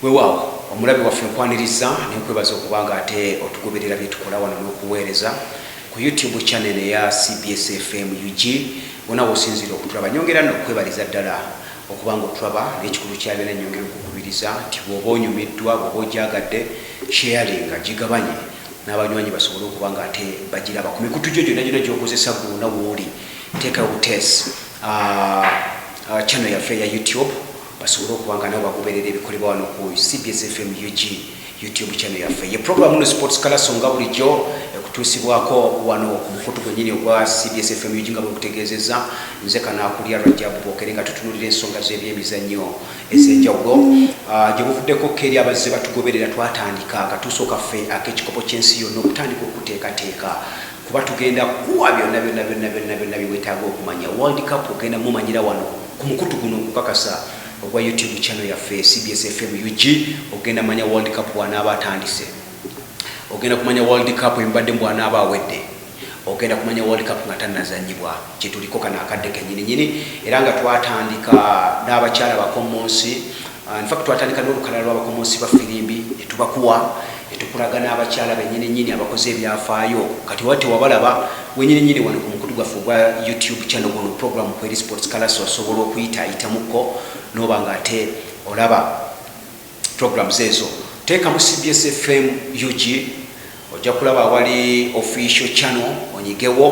Weewaawo omulabe waffe nkwaniriza nekwebaza okubanga ate otugoberera byetukola wano n'okuweereza ku YouTube channel ya CBS FM UG wona wosinzira okutulaba nyongera n'okwebaliza ddala okubanga otulaba n'ekikulu kya byonna nyongera okukubiriza nti bw'oba onyumiddwa bw'oba ogyagadde sharinga gigabanye n'abanywanyi basobole okubanga ate bagiraba ku mikutu gyo gyonna gy'okozesa gwonna w'oli teeka butesi channel yaffe ya YouTube basobole okubanga nabo bagoberera ebikolebwa wano ku CBS FM UG YouTube channel yaffe ye program no sports kala songa bulijjo ekutusibwako wano ku mukutu gwennyini ogwa CBS FM UG nga bwekutegeezezza nze kana akulya Rajabu Bokere nga tutunulira ensonga z'ebyemizannyo ez'enjawulo gye buvuddeko keri abazze batugoberera twatandika akatuuso kaffe ak'ekikopo ky'ensi yonna okutandika okuteekateeka kuba tugenda kuwa byonna biwetaaga okumanya World Cup ogenda mumanyira wano ku mukutu guno okukakasa ogwa YouTube channel yaffe CBS FM UG ogenda manya World Cup wanaaba atandise ogenda kumanya World Cup embadde mbwanaaba awedde ogenda kumanya World Cup nga tannazannyibwa kye tuliko kana akadde kennyini era nga twatandika n'abakyala bakomonsi in fact twatandika n'olukalala lw'abakomonsi ba firimbi etubakuwa etukulaga n'abakyala bennyini abakoze ebyafaayo kati wate wabalaba wennyini wano ku mukutu gwaffe ogwa YouTube channel guno program kweri sports kalaso osobola okuyitamuko noba nga ate olaba programs ezo teeka mu CBS FM UG ojja kulaba wali official channel onyigewo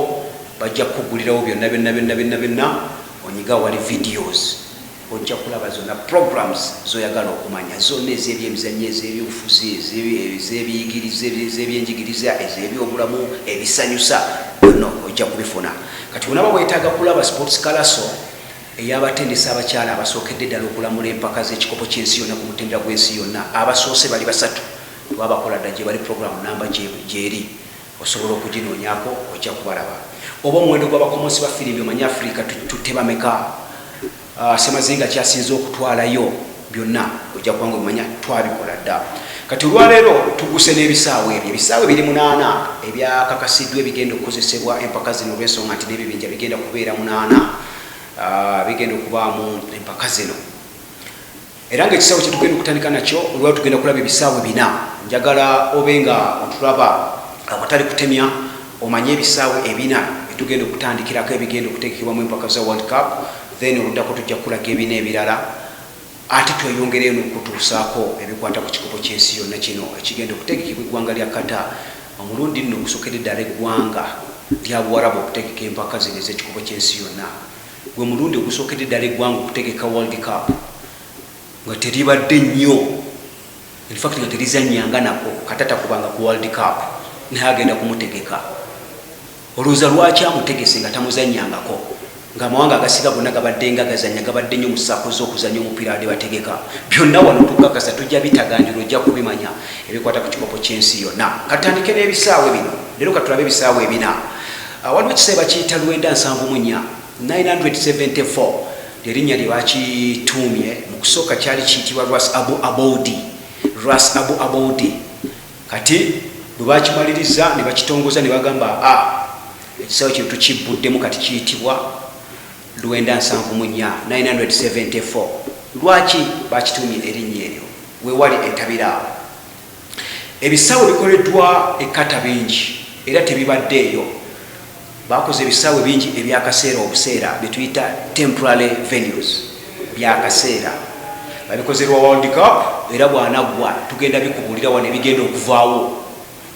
bajja kukugulirawo byonna onyiga wali videos ojja kulaba zonna programs zoyagala okumanya zonna ez'ebyemizannyo ez'ebyobufuzi ez'ebiyigiriza ez'ebyenjigiriza ez'ebyobulamu ebisanyusa byonna ojja kubifuna kati wonaba weetaaga kulaba sports kalaso eyabatendesa abakyala abasookedde ddala okulamula empaka z'ekikopo ky'ensi yonna ku mutendera gw'ensi yonna abasoose bali basatu twabakola dda gye bali program namba gyeri osobola okuginoonyako ojja kubalaba oba omuwendo gw'abakomonsi ba firimbi omanye Afrika tutebameka semazinga kyasinze okutwalayo byonna ojja kubanga omanya twabikola dda kati olwaleero tuguse n'ebisaawe ebyo ebisaawe biri 8 ebyakakasidwa ebigenda okukozesebwa empaka zino olw'ensonga nti n'ebibinja bigenda kubeera 8 bigenda okubaamu empaka zino era ng'ekisaawe kye tugenda okutandika nakyo olwali tugenda kulaba ebisaawe 4 njagala obe nga otulaba awatali kutemya omanye ebisaawe 4 etugenda okutandikirako ebigenda okuteekebwamu empaka za World Cup then oluddako tujja kulaga ebina ebirala ate tweyongereyo n'okutuusaako ebikwata ku kikopo ky'ensi yonna kino ekigenda okutegekebwa eggwanga lya Qatar omulundi nno ogusookedde ddala eggwanga lya Buwarabu okutegeka empaka zino ez'ekikopo ky'ensi yonna gwe mulundi ogusookedde ddala eggwanga okutegeka World Cup nga teribadde nnyo in fact nga terizannyanga nako katata kubanga ku World Cup naye agenda kumutegeka olowooza lwaki amutegese nga tamuzannyangako ng'amawanga agasiga gonna gabadde nga gazanya gabadde nnyo mu ssaako z'okuzannya omupiira wadde bategeka byonna wano tukakasa tujja bitagandira ojja kubimanya ebikwata ku kikopo ky'ensi yonna katandike n'ebisaawe bino leero katulabe ebisaawe ebina waliwo ekisaawe bakiyita 974 lyerinnya lye bakituumye mu kusooka kyali kiyitibwa Ras Abu Aboudi kati bwe bakimaliriza ne bakitongoza ne bagamba ekisaawe kino tukibbuddemu kati kiyitibwa 974 lwaki bakituumye erinnya eryo weewali entabira ebisaawe bikoleddwa ekkata bingi era tebibadde eyo bakoze ebisaawe bingi ebyakaseera obuseera byetuyita temporary venues byakaseera babikozerwa World Cup era bwanaggwa tugenda bikubulira wano ebigenda okuvaawo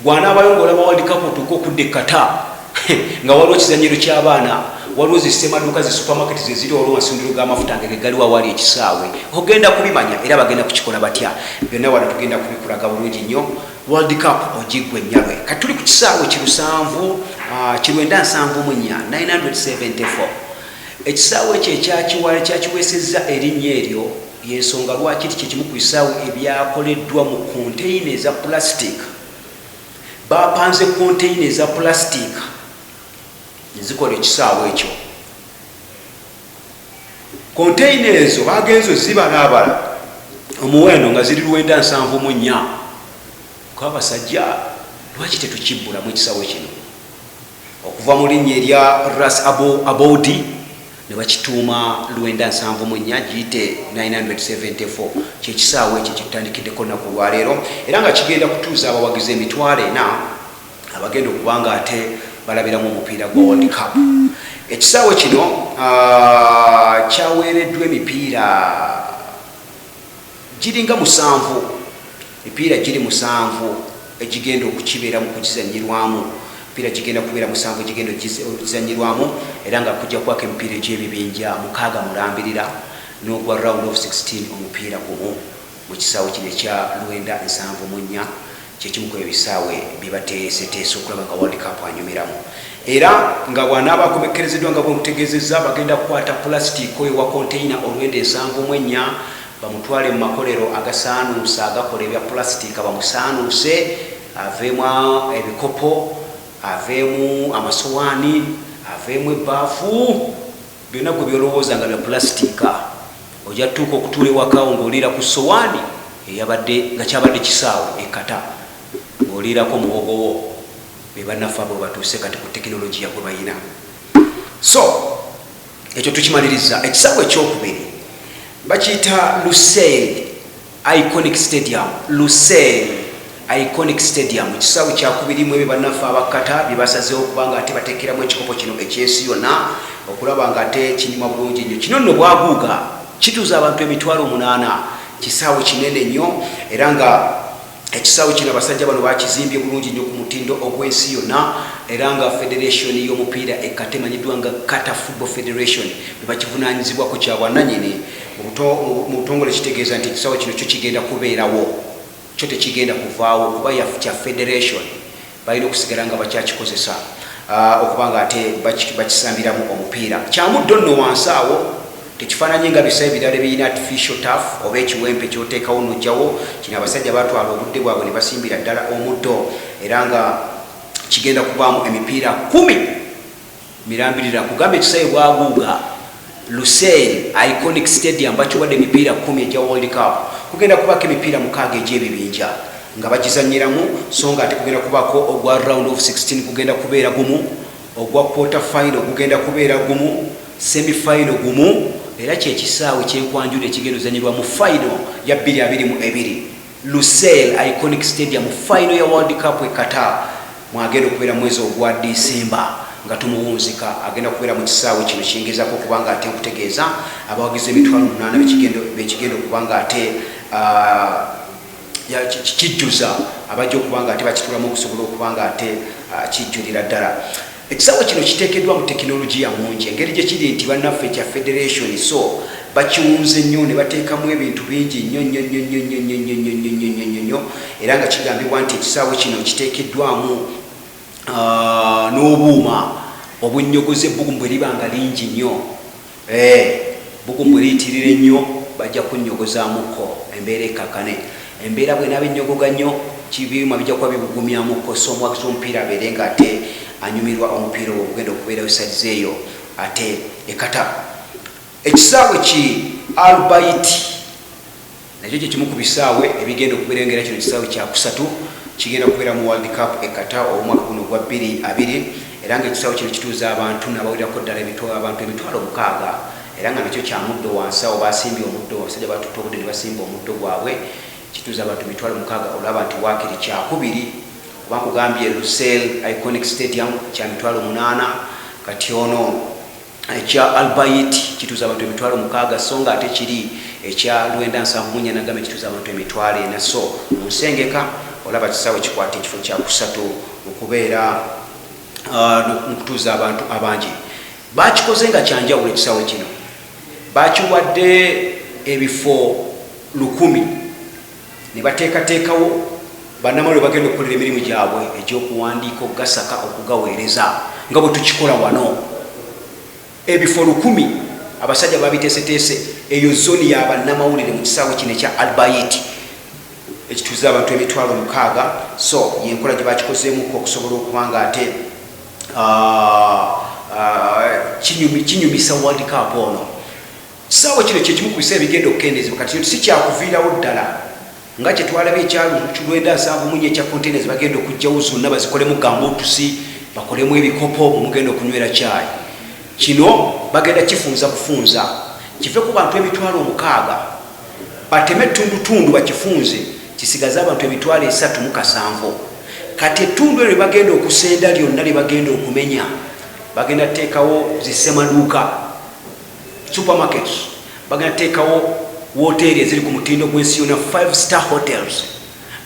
bwanaabayo ng'olaba World Cup otuuka okudda ekkata nga waliwo ekizanyiro ky'abaana waliwo zisemaduuka zi supermarket zeziri waliwo amasundiro g'amafuta ngege galiwo awali ekisaawe ogenda kubimanya era bagenda kukikola batya byonna wano tugenda kubikulaga bulungi nnyo World Cup ogiggwa ennyalwe kati tuli ku kisaawe kirwenda 974 ekisaawe ekyo ekyakiweesezza erinnya eryo yensonga lwaki kye kimu ku bisaawe ebyakoleddwa mu konteyina eza plastic bapanze konteyina eza plastic zikola ekisaawe ekyo konteyina ezo bagenzo zibalaabala omuwendo nga ziri 974 kwabasajja lwaki tetukibbulamu ekisaawe kino okuva mu linnya erya Ras Abu Aboudi ne bakituuma Lwenda nsanvu mu nnya giyite 974 kyekisaawe ekyo kitandikideko nnaku lwaleero era nga kigenda kutuuza abawagizi emitwalo 4 abagenda okuba nga ate balabiramu omupiira gwa World Cup. Ekisaawe kino kyaweereddwa emipiira giringa 7, emipiira giri 7 egigenda okukibeera mu kukizanyirwamu. Emipiira gigenda kubeera 7 egigenda okuzanyirwamu era nga kujja kwaka emipiira egy'ebibinja 6 mulambirira n'ogwa round of 16 omupiira gumu mu kisaawe kino ekya Lwenda nsanvu mu nnya kyekimu ku ebisaawe bibateeseteese okulaba nga World Cup anyumiramu. Era nga bw'anaaba akomekkerezeddwa nga bwemutegeezezza bagenda kukwata pulasitiika oyo wa konteyina Olwenda ensanvu mu ennya bamutwale mu makolero agasaanuusa agakola ebya pulasitiika bamusaanuuse aveemu ebikopo aveemu amasowaani aveemu ebbaafu byonna gwe byolowooza nga bya pulasitiika ojja tuuka okutuula ewakawo ng'oliira ku sowaani eyabadde nga kyabadde kisaawe ekkata ng'oliirako muwogowo be bannaffe abo batuuse kati ku tekinologiya gwe bayina. So ekyo tukimaliriza. Ekisaawe ekyokubiri bakiyita Lusail Iconic Stadium. Lusail Iconic Stadium kisaawe kyakubirimu ebyo bannaffe abakkata bye basazeewo okuba nga ate bateekeramu ekikopo kino ekyensi yonna okulaba nga ate kinyuma bulungi nnyo. Kino nno bwaguuga kituuza abantu emitwalo 8. Kisaawe kinene nnyo era nga ekisaawe kino abasajja bano bakizimbye bulungi nnyo ku mutindo ogw'ensi yonna era nga federation y'omupiira ekkata emanyiddwa nga Kata Football Federation bwe bakivunaanyizibwako kya bwannannyini mu butongole kitegeeza nti ekisaawe kino kyo kigenda kubeerawo kyo tekigenda kuvaawo kuba kya federation balina okusigala nga bakyakikozesa okuba nga ate bakisambiramu omupiira. Kyamuddo nno wansi awo tekifaananye nga bisaawe ebirala ebirina artificial turf oba ekiwempe kyoteekawo n'ojjawo. Kino abasajja batwala obudde bwabwe ne basimbira ddala omuddo era nga kigenda kubaamu emipiira 10 mirambirira. Kugamba ekisaawe bwaguuga Lusail Iconic Stadium bakiwadde emipiira 10 egya World Cup kugenda kubaako emipiira 6 egy'ebibinja nga bagizanyiramu so nga ate kugenda kubaako ogwa round of 16 kugenda kubeera gumu, ogwa quarter final kugenda kubeera gumu, semi final gumu era kyekisaawe kyenkwanjula ekigenda ozanyirwa mu final ya 2022 Lusail Iconic Stadium final ya World Cup ekkata mwagenda okubeera mwezi ogwa December nga tumuwunzika agenda kubeera mu kisaawe kino kiyingirizako okuba nga ate okutegeeza abawagizi emitwalo 8 bekigenda okuba nga ate kijjuza abajja okuba nga ate bakitulamu okusobola okuba nga ate kijjulira ddala. Ekisaawe kino kiteekeddwa mu tekinologiya mungi engeri gye kiri nti bannaffe kya federation so bakiwunze nnyo ne bateekamu ebintu bingi nnyo era nga kigambibwa nti ekisaawe kino kiteekeddwamu n'obuuma obunnyogoze ebbugumu bwe liba nga lingi nnyo. Bbugumu bwe liyitirira ennyo bajja kunnyogozaamuko embeera ekkakane. Embeera bw'enaaba ennyogoga nnyo kibyuma bijja kuba bibugumyamuko so omuwagizi w'omupiira abeere nga ate anyumirwa omupiira ogwo ogenda okubeerawo esaizi eyo ate ekkata. Ekisaawe ki Albert nakyo kyekimu ku bisaawe ebigenda okubeera ngera kino kisaawe kyakusatu kigenda kubeera mu World Cup ekkata omwaka guno gwa 2020 era nga ekisaawe kino kituuza abantu n'abawulirako ddala abantu emitwalo 6 era nga nakyo kya muddo wansi awo basimbye omuddo abasajja batutta obudde ne basimba omuddo gwabwe kituuza abantu emitwalo 6 olaba nti waakiri kyakubiri kuba nkugambye Lusail Iconic Stadium kya mitwalo 8 kati ono ekya Albert kituuza abantu emitwalo 6 so nga ate kiri ekya Lwenda nsanvu mu nnya nagamba kituuza abantu emitwalo 4 so mu nsengeka olaba kisaawe kikwata ekifo kyakusatu okubeera n'okutuuza abantu abangi. Bakikoze nga kyanjawulo ekisaawe kino bakiwadde ebifo 100 ne bateekateekawo bannamawulire bagenda okukolera emirimu gyabwe egy'okuwandiika okugasaka okugaweereza nga bwe tukikola wano. Ebifo 100 abasajja babiteeseteese eyo zoni ya bannamawulire mu kisaawe kino ekya Albert ekituuza abantu emitwalo 6 so yenkola gye bakikozeemuko okusobola okuba nga ate kinyumisa World Cup ono. Kisaawe kino kyekimu ku biseera bigenda okukendezebwa kati si kyakuviirawo ddala nga kyetwalaba ekyalu Lwenda nsanvu mu nnya ekya containers bagenda okugjawo zonna bazikolemu gambuutusi bakolemu ebikopo mugenda okunywera caayi kino bagenda kifunza kufunza kive ku bantu emitwalo 6 bateme tundu bakifunze kisigaza abantu emitwalo 307 kati tundu eri bagenda okusenda lyonna li bagenda okumenya bagenda teekawo zisemaduuka supermarkets bagenda teekawo hoteli eziri ku mutindo gw'ensi yonna 5-star hotels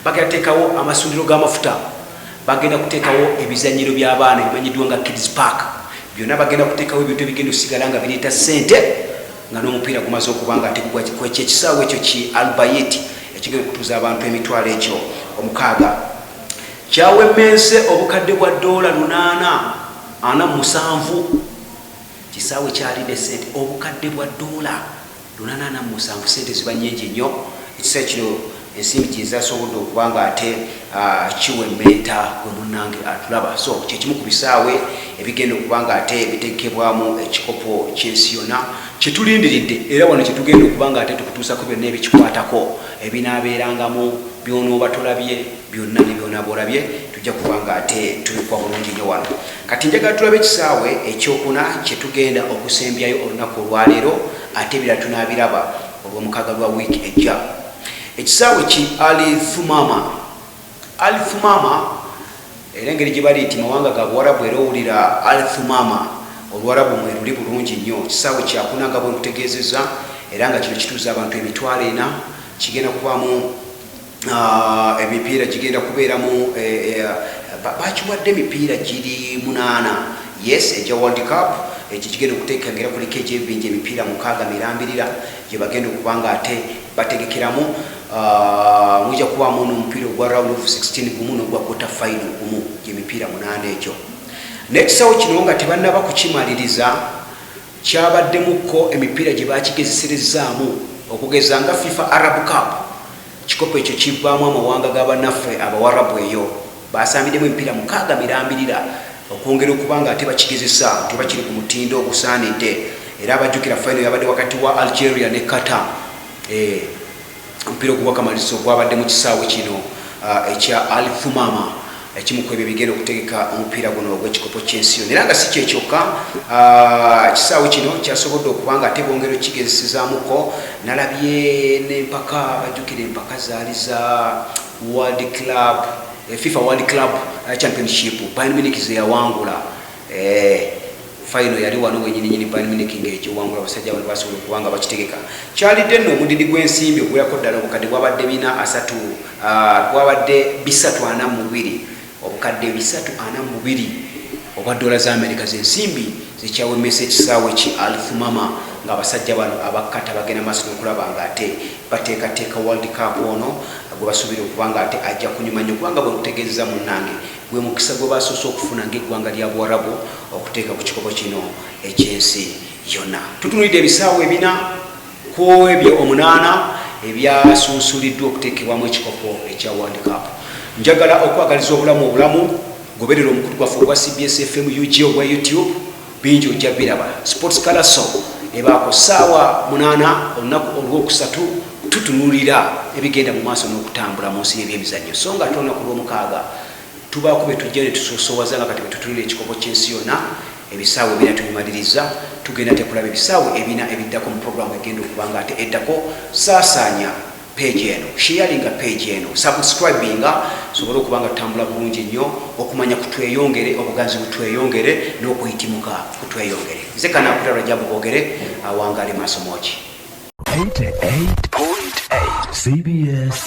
bagenda teekawo amasundiro g'amafuta bagenda kuteekawo ebizanyiro by'abaana ebimanyiddwa nga kids park byonna bagenda kuteekawo ebintu ebigenda osigala nga bireeta ssente nga n'omupiira gumaze okuba nga tekwekyo ekisaawe ekyo ki albayeti ekigenda okutuuza abantu emitwalo ekyo 6 kyawemmense obukadde bwa $847 kisaawe kyalidde ssente obukadde bwa $847 ssente ziba nnyingi nnyo ekisaawe kino ensimbi gyezasobodde okuba nga ate kiwemmenta gwe munnange atulaba so kyekimu ku bisaawe ebigenda okuba nga ate bitekebwamu ekikopo ky'ensi yonna kyetulindiridde era wano kyetugenda okuba nga ate tukutuusako byonna ebikikwatako ebinaabeerangamu byonooba tolabye byonna ne byonaba olabye tujja kuba nga ate tubikwa bulungi nnyo wano kati njagala tulabe ekisaawe ekyokuna kyetugenda okusembyayo olunaku olwaleero ate ebirala tunaabiraba olw'omukaaga lwa wiiki ejja ekisaawe ki alithumama era engeri gye bali nti mawanga ga buwarabu era owulira alithumama oluwarabu mwe luli bulungi nnyo kisaawe kyakuna nga bwe nkutegeezezza era nga kino kituuza abantu emitwalo 4 kigenda kubaamu emipiira gigenda kubeeramu bakiwadde emipiira giri 8 yes ejja world cup ekyo kigenda okuteekangera kuliko ekyebingi emipiira 6 mirambirira gye bagenda okuba nga ate bategekeramu mujja kubaamu n'omupiira ogwa round of 16 gumu n'ogwa quarter final gumu gy'emipiira 8 ekyo n'ekisaawe kino nga tebannaba kukimaliriza kyabaddemukko emipiira gye bakigezeserezaamu okugeza nga FIFA Arab Cup kikopo ekyo kivaamu amawanga g'abannaffe abawarabu eyo basambiddemu emipiira 6 mirambirira okwongera okuba nga ate bakigezesa nti bakiri ku mutindo ogusaanidde era abajjukira final yabadde wakati wa Algeria ne Qatar omupiira ogw'akamalirizo gwabadde mu kisaawe kino ekya alithumama ekimu ku ebyo bigenda okutegeka omupiira guno ogw'ekikopo ky'ensi yonna era nga si kyekyokka ekisaawe kino kyasobodde okuba nga ate bongera okikigezesezaamuko nalabye n'empaka bajjukira empaka zaali za World Club FIFA World Club Championship Bayern Munich ze yawangula final yali wano wenyininyini Bayern Munich ng'ekyo wangula abasajja bano basobola okuba nga bakitegeka kyalidde nno omudidi gw'ensimbi ogulako ddala obukadde bwabadde 342 obukadde 342 obwa dola za America z'ensimbi zekyawemmesa ekisaawe ki alithumama ng'abasajja bano abakkata bagenda maaso n'okulaba nga ate bateekateeka World Cup ono gwe basuubira okuba nga ate ajja kunyuma nnyo kubanga bwe kutegeezeza munnange gwe mukisa gwe basoose okufuna ng'eggwanga lya Buwarabu okuteeka ku kikopo kino eky'ensi yonna. Tutunuulidde ebisaawe 4 ku ebyo 8 ebyasunsuliddwa okuteekebwamu ekikopo ekya World Cup. Njagala okwagaliza obulamu goberera omukulu gwaffe ogwa CBS FM UG ogwa YouTube bingi ojja biraba Sports Kalaso ebaako ssaawa 8 olunaku olw'okusatu tutunuulira ebigenda mu maaso n'okutambula mu nsi y'ebyemizannyo so nga olunaku lw'omukaaga tubaako be tujja ne tusoosowaza nga kati bwe tutunuulira ekikopo ky'ensi yonna ebisaawe ebina tubimaliriza tugenda tekulaba ebisaawe ebina ebiddako mu programu egenda okuba nga ate eddako saasaanya page eno sharinga page eno subscribinga sobole okuba nga tutambula bulungi nnyo okumanya kutweyongere obuganzi butweyongere n'okuyitimuka kutweyongere nze kana akutala Rajabu Boogere awangaale maaso mooki 88.8 CBS